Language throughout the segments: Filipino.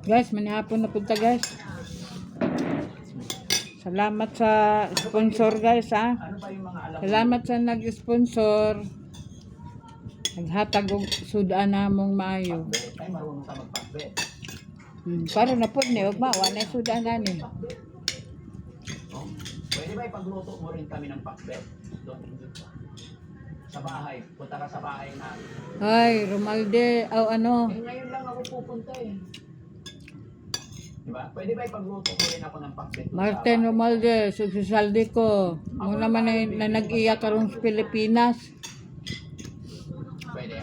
Guys, manihapon na punta guys. Salamat sa sponsor guys ha. Salamat sa nag-sponsor. Naghatag og sudan namong maayo. Ay, marunong ka magpakbet. Para na po ni ugma wa na sudan gani. Oh, pwede ba ipagluto mo rin kami ng pakbet? Doon sa bahay. Punta ka sa bahay na. Ay, Romalde, ano? Ngayon lang ako pupunta eh. Diba? Pwede ba ipagluto mo rin ako ng pakbet? Martin Romalde, susaldi ko. Mo naman na nag-iya karon sa Pilipinas. Pwede.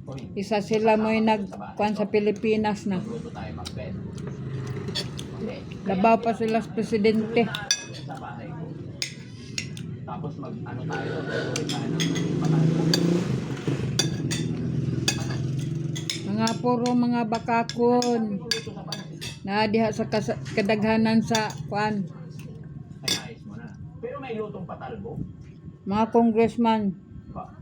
Uy, Isa sila mo yung nagkuhan sa Pilipinas na. magluto tayo pakbet. Hindi. Labaw pa sila sa presidente. Sa bahay ko. Tapos mag-ano tayo. Gagawin tayo ng patalbo. Mga puro mga bakakon. Luto sa bahay. Na diha sa kadaghanan sa kuan. Ay, ayos mo na. Pero may lutong patalbo. Mga congressman, Ba?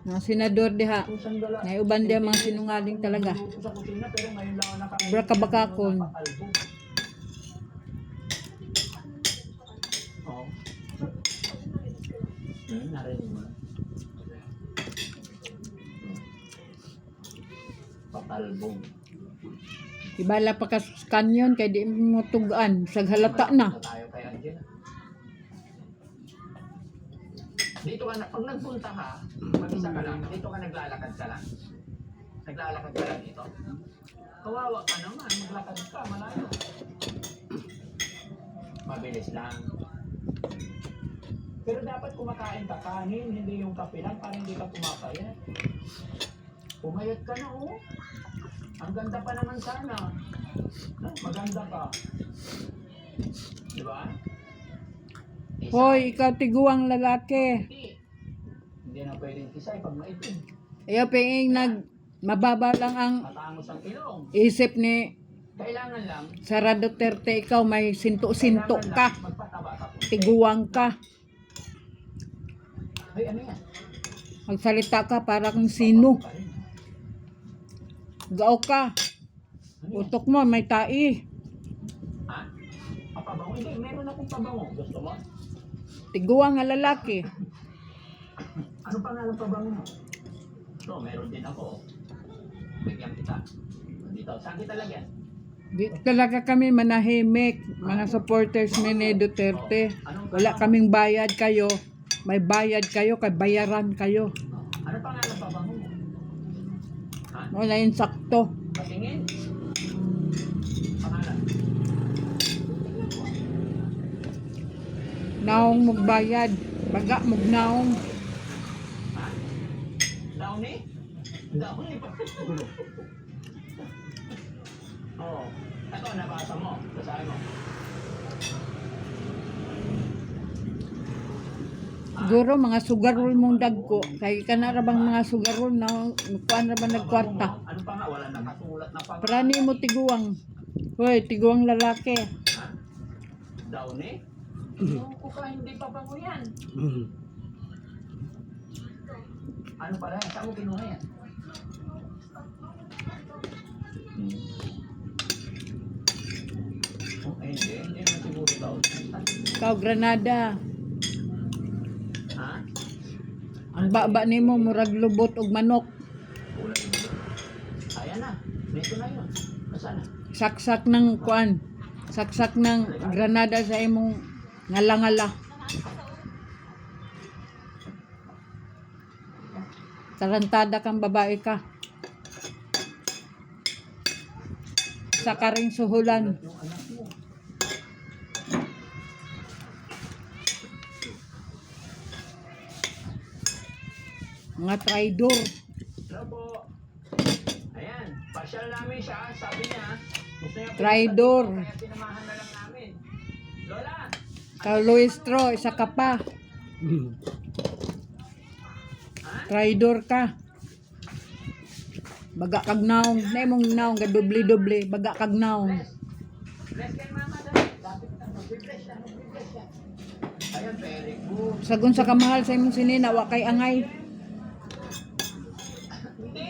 mga senador diha. Kung saan gala. Na uban diha mga sinungaling talaga. Luto sa kusina pero ngayon lang ako nakain. Bra kabakakon. Patalbo. Oo. Narinig mo na. Patalbong. Ibala pa ka sa kanyon kay di mo tugaan. Saghalata na. Tayo kay Angela. Dito ka na, pag nagpunta ka, mag-isa ka lang, dito ka naglalakad ka lang. Naglalakad ka lang dito. Kawawa ka naman, maglakad ka, malayo. Mabilis lang. Pero dapat kumakain ka kanin, hindi yung kape lang, para hindi ka pumapayat. Pumayat ka na, oh. Ang ganda pa naman sana. Maganda ka. Diba? Isa. Hoy, ikaw tiguang lalaki. Hindi na pwedeng isa pag maitim. Ayaw ping mababa lang ang Matangos ang ilong. isip ni Kailangan lang, Sara Duterte. Ikaw may sinto-sinto kailangan ka. lang magpataba ka kunti. Tiguang ka. Ay, ano yan? Magsalita ka para kung sino. Pa rin. Gao ka. Ano yan? Utok mo may tai. Ha? Papabango? Hindi, meron akong pabango. Gusto mo? Tiguang nga lalaki. Ano pangalan pabango mo? Ito, meron din ako. Bigyan kita. Dito, saan kita lagyan? Di talaga kami manahimik. Mga supporters ni Duterte. Wala kaming bayad kayo. May bayad kayo, kay bayaran kayo. Ano pangalan pabango mo? Ha? Wala yung sakto. Patingin? Pangalan? Naong magbayad. Baga magnaong. Ha? Downy? Downy pa. Oo. Ito, nabasa mo. Basahin mo. Siguro mga sugarol mong dagko. Kaya ka na rabang mga sugarol na kuan ra ba nagkwarta. Ano pa nga? Wala nakasulat na pangalan. Prani mo tiguang. Hoy, tiguang lalaki. Ha? Downy? Yung ko ka, hindi pa bango yan. Ano pala? Saan mo kinuha yan? Oh, ay, hindi naman siguro daw. Ikaw, Granada. Ha? Ang baba nimo murag lubot og manok. Kulay mo. Ayan na. Dito na yun. Nasaan na? Saksak ng kuan. Saksak ng Granada sa imong ngala-ngala. Tarantada kang babae ka. Sa karing suhulan. Yung anak mo. Mga traidor. Hello po. Ayan. Pasyal namin siya. Sabi niya, gusto niya Traidor. kaya pinamahan na lang namin. Lola! Ikaw, Luistro, isa ka pa. Traidor ka. Baga kag naong. Na imong naong, gadubli-dubli. Baga kag naong. Bless kay mama dali. Lapit na. Mag-bless siya. Mag-bless siya. Ayan, very good. Sagun sa kamahal sa imong sinina, wa kay angay. Hindi.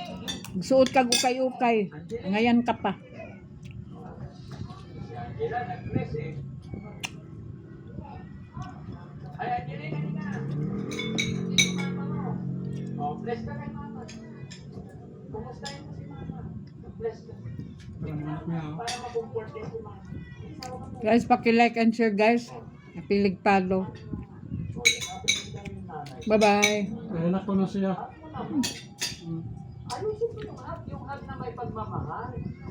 Suot kag ukay-ukay. Ngayon ka pa. Si Angela, nag-bless eh. Ay, Angela, kanina. Hindi yung mama mo. Oh, bless ka kay mama. Kumustahin mo si mama. Bless ka. Para ma-comfort din si mama. Guys, paki-like and share guys. Napilig follow. Bye-bye. Anak ko na siya. Ayusin mo yung hug na may pagmamahal.